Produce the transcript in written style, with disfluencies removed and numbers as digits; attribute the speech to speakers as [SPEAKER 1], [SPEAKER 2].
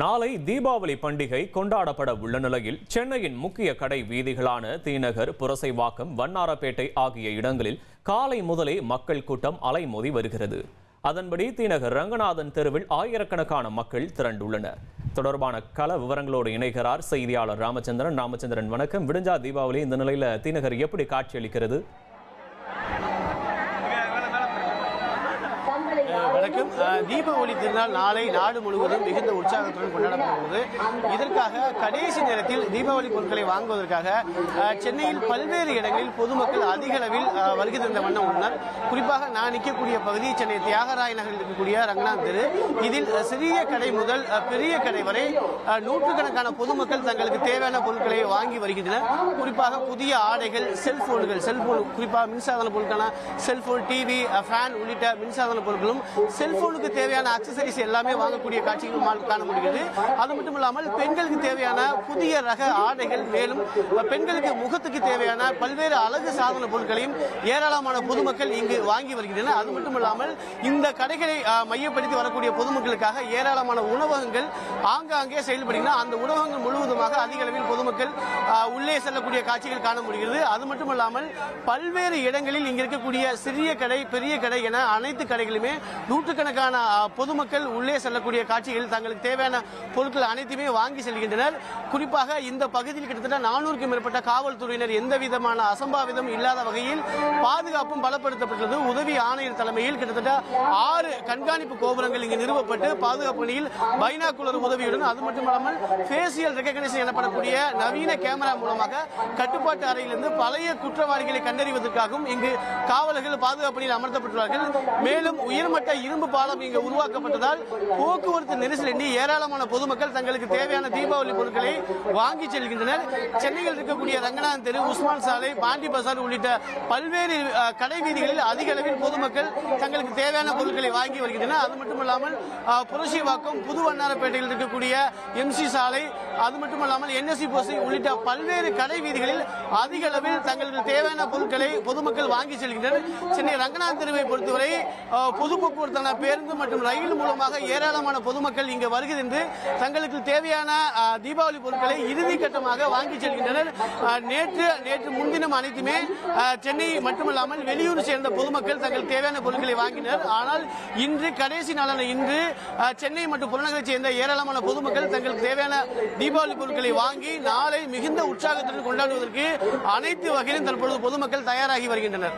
[SPEAKER 1] நாளை தீபாவளி பண்டிகை கொண்டாடப்பட உள்ள நிலையில் சென்னையின் முக்கிய கடை வீதிகளான தீநகர், புரசைவாக்கம், வண்ணாரப்பேட்டை ஆகிய இடங்களில் காலை முதலே மக்கள் கூட்டம் அலைமோதி வருகிறது. அதன்படி தீநகர் ரங்கநாதன் தெருவில் ஆயிரக்கணக்கான மக்கள் திரண்டுள்ளனர். தொடர்பான கள விவரங்களோடு இணைகிறார் செய்தியாளர் ராமச்சந்திரன். வணக்கம். விடிஞ்சா தீபாவளி, இந்த நிலையில தீநகர் எப்படி காட்சியளிக்கிறது?
[SPEAKER 2] வணக்கம். தீபாவளி திருநாள் நாளை நாடு முழுவதும் மிகுந்த உற்சாகத்துடன் கொண்டாடப்படுகிறது. இதற்காக கடைசி நேரத்தில் தீபாவளி பொருட்களை வாங்குவதற்காக சென்னையில் பல்வேறு இடங்களில் பொதுமக்கள் அதிக அளவில் வருகை தந்த வண்ணம் உள்ளனர். குறிப்பாக நான் நிற்கக்கூடிய பகுதி சென்னை தியாகராய நகரில் இருக்கக்கூடிய ரங்கநாத் தெரு. இதில் சிறிய கடை முதல் பெரிய கடை வரை நூற்றுக்கணக்கான பொதுமக்கள் தங்களுக்கு தேவையான பொருட்களை வாங்கி வருகின்றனர். குறிப்பாக புதிய ஆடைகள், செல்போன், குறிப்பாக மின்சாதன பொருட்களான செல்போன், டிவி, ஃபேன் உள்ளிட்ட மின்சாதன பொருட்களும் செல்போனுக்கு தேவையான அக்சசரிஸ் எல்லாமே வாங்கக்கூடிய காட்சிகளும் காண முடிகிறது. அது மட்டும் இல்லாமல் பெண்களுக்கு தேவையான புதிய ரக ஆடைகள், மேலும் பெண்களுக்கு முகத்துக்கு தேவையான பல்வேறு அழகு சாதன பொருட்களையும் ஏராளமான பொதுமக்கள் இங்கு வாங்கி வருகின்றனர். அது மட்டும் இல்லாமல் இந்த கடைகளை மையப்படுத்தி வரக்கூடிய பொதுமக்களுக்காக ஏராளமான உணவகங்கள் ஆங்காங்கே செயல்படுகின்றன. அந்த உணவகங்கள் முழுவதுமாக அதிக அளவில் பொதுமக்கள் உள்ளே செல்லக்கூடிய காட்சிகள் காண முடிகிறது. அது மட்டும் இல்லாமல் பல்வேறு இடங்களில் இங்கு இருக்கக்கூடிய சிறிய கடை, பெரிய கடை என அனைத்து கடைகளுமே நூற்றுக்கணக்கான பொதுமக்கள் உள்ளே செல்லக்கூடிய காட்சிகள், தங்களுக்கு தேவையான பொருட்கள் அனைத்துமே வாங்கி செல்கின்றனர். குறிப்பாக இந்த பகுதியில் கிட்டத்தட்ட 400க்கும் மேற்பட்ட காவல்துறையினர் எந்த விதமான அசம்பாவிதம் இல்லாத வகையில் பாதுகாப்பும் பலப்படுத்தப்பட்டுள்ளது. உதவி ஆணையர் தலைமையில் கிட்டத்தட்ட 6 கண்காணிப்பு கோபுரங்கள் இங்கு நிறுவப்பட்டு பாதுகாப்பு பணியில் பைனாகுலர் உதவியுடன், அது மட்டுமல்லாமல் ஃபேசியல் ரெகக்னிஷன் எனப்படக்கூடிய நவீன கேமரா மூலமாக கட்டுப்பாட்டு அறையிலிருந்து பழைய குற்றவாளிகளை கண்டறிவதற்காகவும் இங்கு காவலர்கள் பாதுகாப்பு பணியில் அமர்த்தப்பட்டுள்ளார்கள். மேலும் உயர்மட்ட இரும்பு பாலம் இங்கு உருவாக்கப்பட்டதால் போக்குவரத்து நெரிசலின்றி ஏராளமான பொதுமக்கள் தங்களுக்கு தேவையான தீபாவளி பொருட்களை வாங்கி செல்கின்றனர். சென்னையில் இருக்கக்கூடிய ரங்கநாதன் தெரு, உஸ்மான் சாலை, பாண்டி பசார் உள்ளிட்ட பல்வேறு கடை வீதிகளில் அதிக அளவில் பொதுமக்கள் தங்களுக்கு தேவையான பொருட்களை வாங்கி வருகின்றனர். அது மட்டுமல்லாமல் புரசைவாக்கம், புது வண்ணாரப்பேட்டையில் இருக்கக்கூடிய எம்சி சாலை, அது மட்டுமல்லாமல் என்எஸ்சி போசி உள்ளிட்ட பல்வேறு கடை வீதிகளில் அதிக அளவில் தங்களுக்கு தேவையான பொருட்களை பொதுமக்கள் வாங்கி செல்கின்றனர். சென்னை ரங்கநாதன் தெருவை பொறுத்தவரை பொது போக்குவரத்தான பேருந்து மற்றும் ரயில் மூலமாக ஏராளமான பொதுமக்கள் இங்கு வருகிறது. தங்களுக்கு தேவையான தீபாவளி பொருட்களை இறுதி கட்டமாக வாங்கி செல்கின்றனர். நேற்று முன்தினம் அனைத்துமே சென்னை மட்டுமல்லாமல் வெளியூர் சேர்ந்த பொதுமக்கள் தங்களுக்கு தேவையான பொருட்களை வாங்கினர். ஆனால் இன்று கடைசி நாளான இன்று சென்னை மற்றும் புறநகரை சேர்ந்த ஏராளமான பொதுமக்கள் தங்களுக்கு தேவையான தீபாவளி பொருட்களை வாங்கி நாளை மிகுந்த உற்சாகத்துடன் கொண்டாடுவதற்கு அனைத்து வகையிலும் தற்பொழுது பொதுமக்கள் தயாராகி வருகின்றனர்.